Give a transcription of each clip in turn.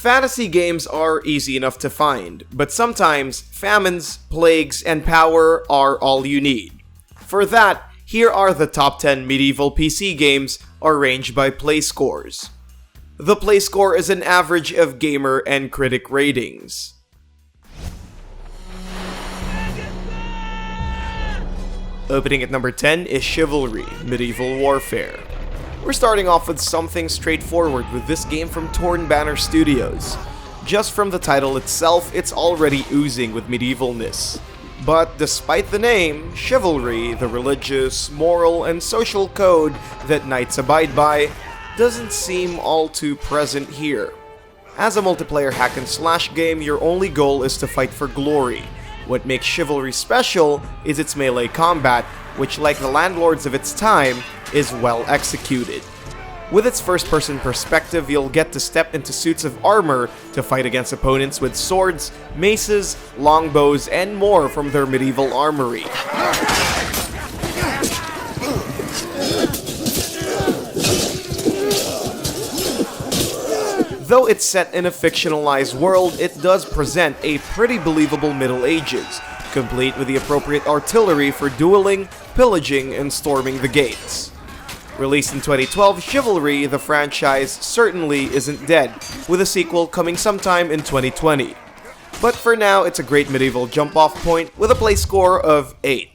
Fantasy games are easy enough to find, but sometimes famines, plagues, and power are all you need. For that, here are the top 10 medieval PC games arranged by play scores. The play score is an average of gamer and critic ratings. Opening at number 10 is Chivalry, Medieval Warfare. We're starting off with something straightforward with this game from Torn Banner Studios. Just from the title itself, it's already oozing with medievalness. But despite the name, chivalry, the religious, moral, and social code that knights abide by, doesn't seem all too present here. As a multiplayer hack and slash game, your only goal is to fight for glory. What makes Chivalry special is its melee combat, which, like the landlords of its time, is well executed. With its first-person perspective, you'll get to step into suits of armor to fight against opponents with swords, maces, longbows, and more from their medieval armory. Though it's set in a fictionalized world, it does present a pretty believable Middle Ages, complete with the appropriate artillery for dueling, pillaging, and storming the gates. Released in 2012, Chivalry, the franchise, certainly isn't dead, with a sequel coming sometime in 2020. But for now, it's a great medieval jump-off point with a play score of 8.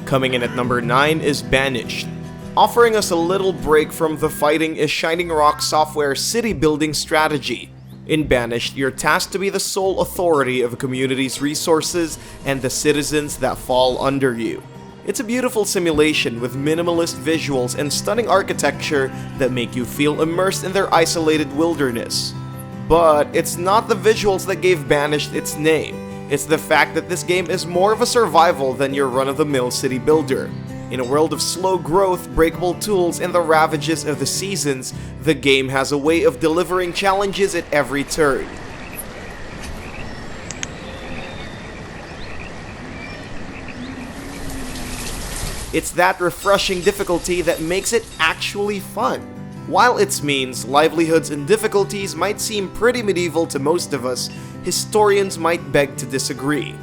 Coming in at number 9 is Banished. Offering us a little break from the fighting is Shining Rock Software's city-building strategy. In Banished, you're tasked to be the sole authority of a community's resources and the citizens that fall under you. It's a beautiful simulation with minimalist visuals and stunning architecture that make you feel immersed in their isolated wilderness. But it's not the visuals that gave Banished its name. It's the fact that this game is more of a survival than your run-of-the-mill city builder. In a world of slow growth, breakable tools, and the ravages of the seasons, the game has a way of delivering challenges at every turn. It's that refreshing difficulty that makes it actually fun. While its means, livelihoods, and difficulties might seem pretty medieval to most of us, historians might beg to disagree.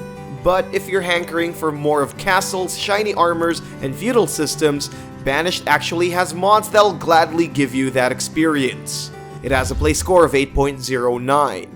But if you're hankering for more of castles, shiny armors, and feudal systems, Banished actually has mods that'll gladly give you that experience. It has a play score of 8.09.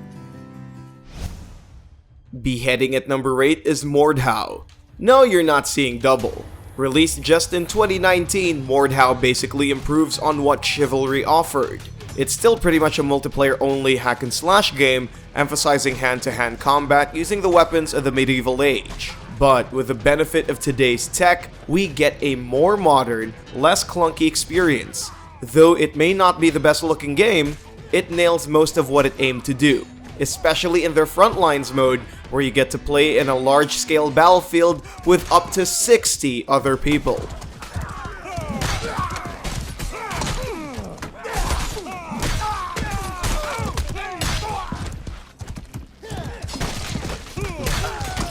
Beheading at number 8 is Mordhau. No, you're not seeing double. Released just in 2019, Mordhau basically improves on what Chivalry offered. It's still pretty much a multiplayer-only hack-and-slash game, emphasizing hand-to-hand combat using the weapons of the medieval age. But with the benefit of today's tech, we get a more modern, less clunky experience. Though it may not be the best-looking game, it nails most of what it aimed to do, especially in their Frontlines mode, where you get to play in a large-scale battlefield with up to 60 other people.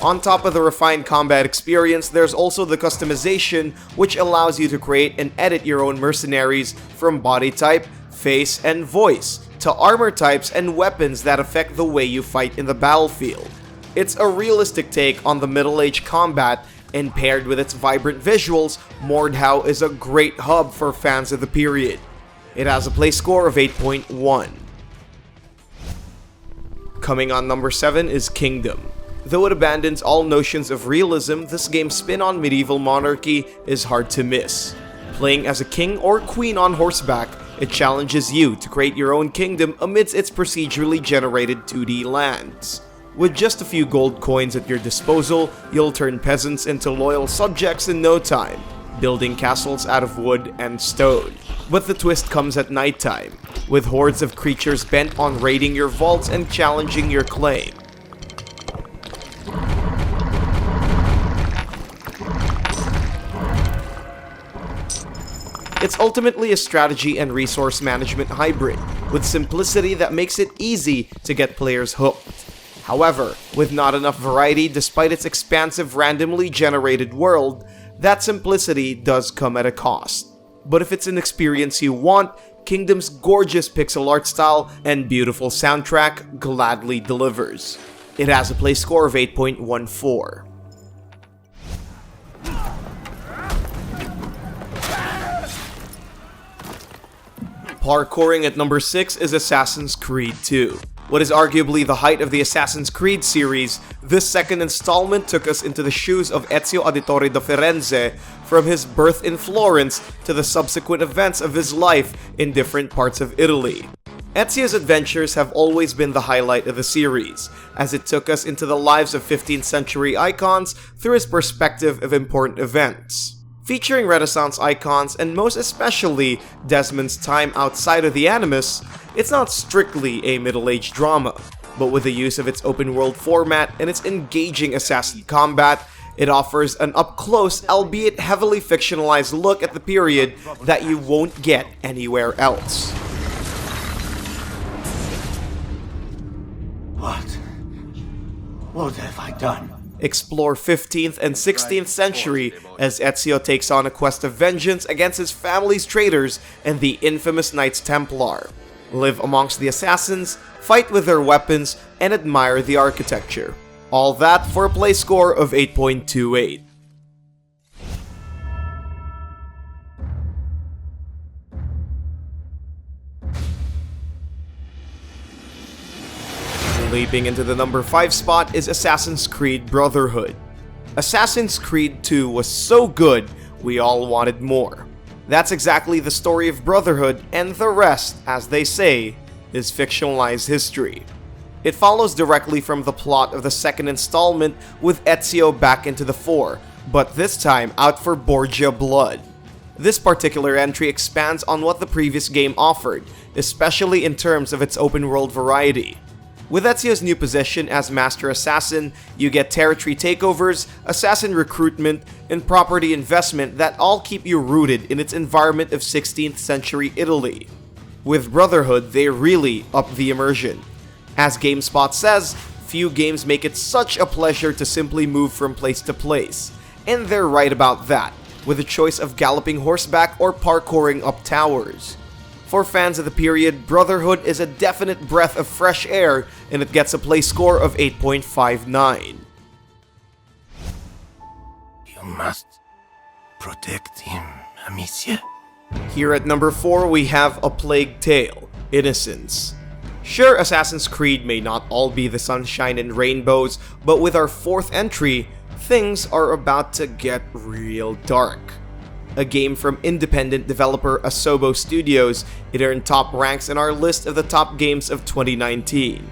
On top of the refined combat experience, there's also the customization, which allows you to create and edit your own mercenaries from body type, face, and voice, to armor types and weapons that affect the way you fight in the battlefield. It's a realistic take on the middle-aged combat, and paired with its vibrant visuals, Mordhau is a great hub for fans of the period. It has a play score of 8.1. Coming on number 7 is Kingdom. Though it abandons all notions of realism, this game's spin on medieval monarchy is hard to miss. Playing as a king or queen on horseback, it challenges you to create your own kingdom amidst its procedurally generated 2D lands. With just a few gold coins at your disposal, you'll turn peasants into loyal subjects in no time, building castles out of wood and stone. But the twist comes at nighttime, with hordes of creatures bent on raiding your vaults and challenging your claim. It's ultimately a strategy and resource management hybrid, with simplicity that makes it easy to get players hooked. However, with not enough variety despite its expansive randomly generated world, that simplicity does come at a cost. But if it's an experience you want, Kingdom's gorgeous pixel art style and beautiful soundtrack gladly delivers. It has a play score of 8.14. Parkouring at number 6 is Assassin's Creed 2. What is arguably the height of the Assassin's Creed series, this second installment took us into the shoes of Ezio Auditore da Firenze, from his birth in Florence to the subsequent events of his life in different parts of Italy. Ezio's adventures have always been the highlight of the series, as it took us into the lives of 15th century icons through his perspective of important events. Featuring Renaissance icons and most especially Desmond's time outside of the Animus, it's not strictly a middle-aged drama, but with the use of its open-world format and its engaging assassin combat, it offers an up-close, albeit heavily fictionalized look at the period that you won't get anywhere else. What have I done? Explore 15th and 16th century as Ezio takes on a quest of vengeance against his family's traitors and the infamous Knights Templar. Live amongst the assassins, fight with their weapons, and admire the architecture. All that for a play score of 8.28. Leaping into the number 5 spot is Assassin's Creed Brotherhood. Assassin's Creed 2 was so good, we all wanted more. That's exactly the story of Brotherhood, and the rest, as they say, is fictionalized history. It follows directly from the plot of the second installment with Ezio back into the fore, but this time out for Borgia blood. This particular entry expands on what the previous game offered, especially in terms of its open world variety. With Ezio's new position as Master Assassin, you get territory takeovers, assassin recruitment, and property investment that all keep you rooted in its environment of 16th century Italy. With Brotherhood, they really up the immersion. As GameSpot says, few games make it such a pleasure to simply move from place to place. And they're right about that, with a choice of galloping horseback or parkouring up towers. For fans of the period, Brotherhood is a definite breath of fresh air, and it gets a play score of 8.59. You must protect him, Amicia. Here at number 4, we have A Plague Tale, Innocence. Sure, Assassin's Creed may not all be the sunshine and rainbows, but with our 4th entry, things are about to get real dark. A game from independent developer Asobo Studios, it earned top ranks in our list of the top games of 2019.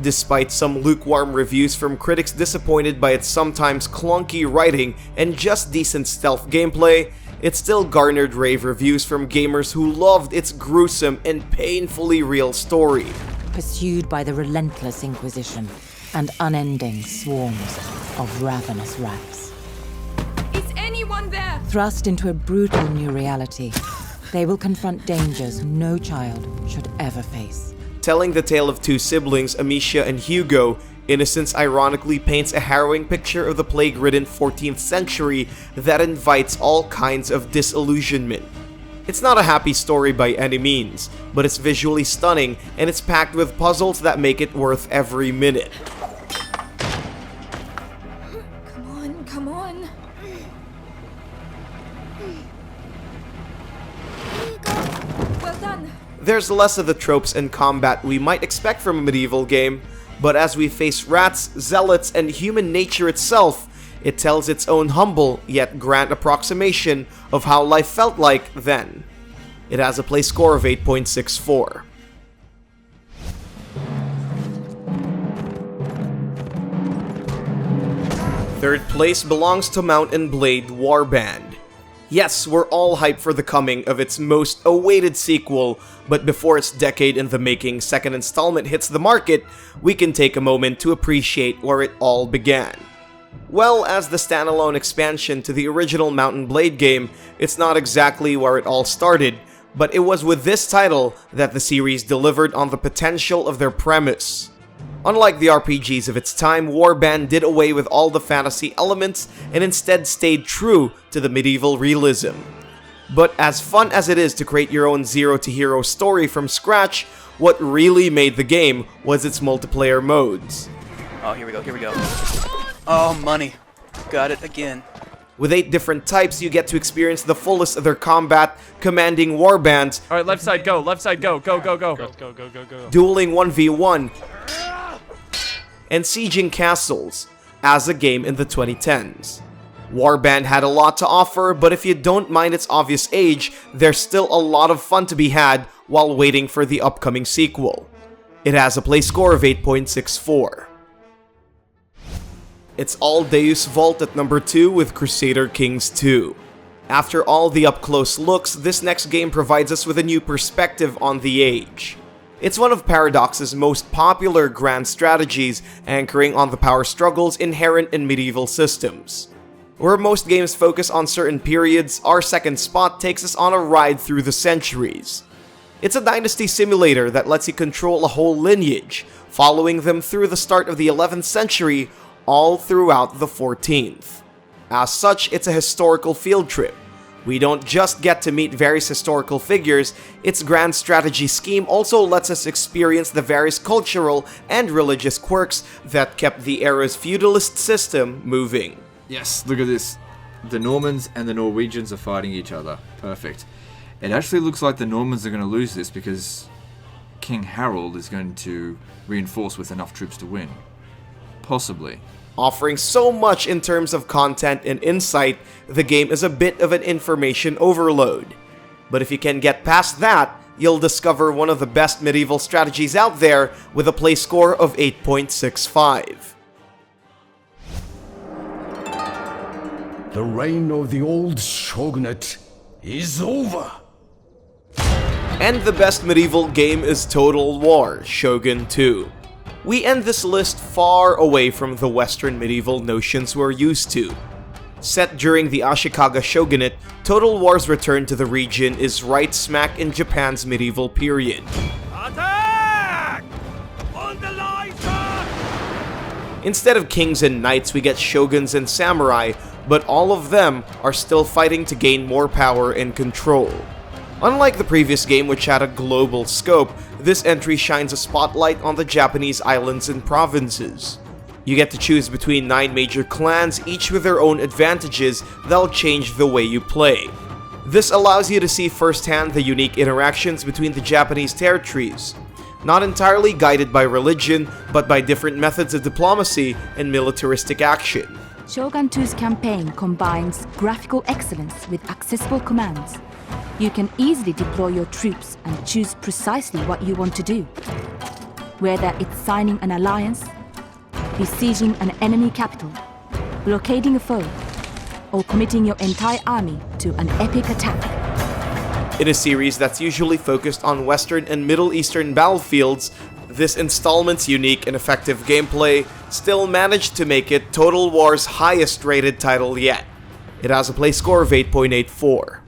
Despite some lukewarm reviews from critics disappointed by its sometimes clunky writing and just decent stealth gameplay, it still garnered rave reviews from gamers who loved its gruesome and painfully real story. Pursued by the relentless Inquisition and unending swarms of ravenous rats. There. Thrust into a brutal new reality, they will confront dangers no child should ever face. Telling the tale of two siblings, Amicia and Hugo, Innocence ironically paints a harrowing picture of the plague-ridden 14th century that invites all kinds of disillusionment. It's not a happy story by any means, but it's visually stunning and it's packed with puzzles that make it worth every minute. Come on. Well done. There's less of the tropes and combat we might expect from a medieval game, but as we face rats, zealots, and human nature itself, it tells its own humble yet grand approximation of how life felt like then. It has a play score of 8.64. Third place belongs to Mount & Blade Warband. Yes, we're all hyped for the coming of its most awaited sequel, but before its decade in the making second installment hits the market, we can take a moment to appreciate where it all began. Well, as the standalone expansion to the original Mount & Blade game, it's not exactly where it all started, but it was with this title that the series delivered on the potential of their premise. Unlike the RPGs of its time, Warband did away with all the fantasy elements and instead stayed true to the medieval realism. But as fun as it is to create your own zero to hero story from scratch, what really made the game was its multiplayer modes. Oh, here we go, here we go. Oh, money. Got it again. With 8 different types, you get to experience the fullest of their combat, commanding warbands, Alright, left side, go, go, go, go, go. Go. dueling 1v1, and sieging castles, as a game in the 2010s. Warband had a lot to offer, but if you don't mind its obvious age, there's still a lot of fun to be had while waiting for the upcoming sequel. It has a play score of 8.64. It's all Deus Vault at number 2 with Crusader Kings 2. After all the up-close looks, this next game provides us with a new perspective on the age. It's one of Paradox's most popular grand strategies, anchoring on the power struggles inherent in medieval systems. Where most games focus on certain periods, our second spot takes us on a ride through the centuries. It's a dynasty simulator that lets you control a whole lineage, following them through the start of the 11th century all throughout the 14th. As such, it's a historical field trip. We don't just get to meet various historical figures, its grand strategy scheme also lets us experience the various cultural and religious quirks that kept the era's feudalist system moving. Yes, look at this. The Normans and the Norwegians are fighting each other. Perfect. It actually looks like the Normans are going to lose this because King Harold is going to reinforce with enough troops to win. Possibly. Offering so much in terms of content and insight, the game is a bit of an information overload. But if you can get past that, you'll discover one of the best medieval strategies out there with a play score of 8.65. The reign of the old shogunate is over. And the best medieval game is Total War Shogun 2. We end this list far away from the Western medieval notions we're used to. Set during the Ashikaga Shogunate, Total War's return to the region is right smack in Japan's medieval period. Attack! On the line, sir! Instead of kings and knights, we get shoguns and samurai, but all of them are still fighting to gain more power and control. Unlike the previous game, which had a global scope, this entry shines a spotlight on the Japanese islands and provinces. You get to choose between 9 major clans, each with their own advantages that'll change the way you play. This allows you to see firsthand the unique interactions between the Japanese territories, not entirely guided by religion, but by different methods of diplomacy and militaristic action. Shogun 2's campaign combines graphical excellence with accessible commands. You can easily deploy your troops and choose precisely what you want to do. Whether it's signing an alliance, besieging an enemy capital, blockading a foe, or committing your entire army to an epic attack. In a series that's usually focused on Western and Middle Eastern battlefields, this installment's unique and effective gameplay still managed to make it Total War's highest rated title yet. It has a play score of 8.84.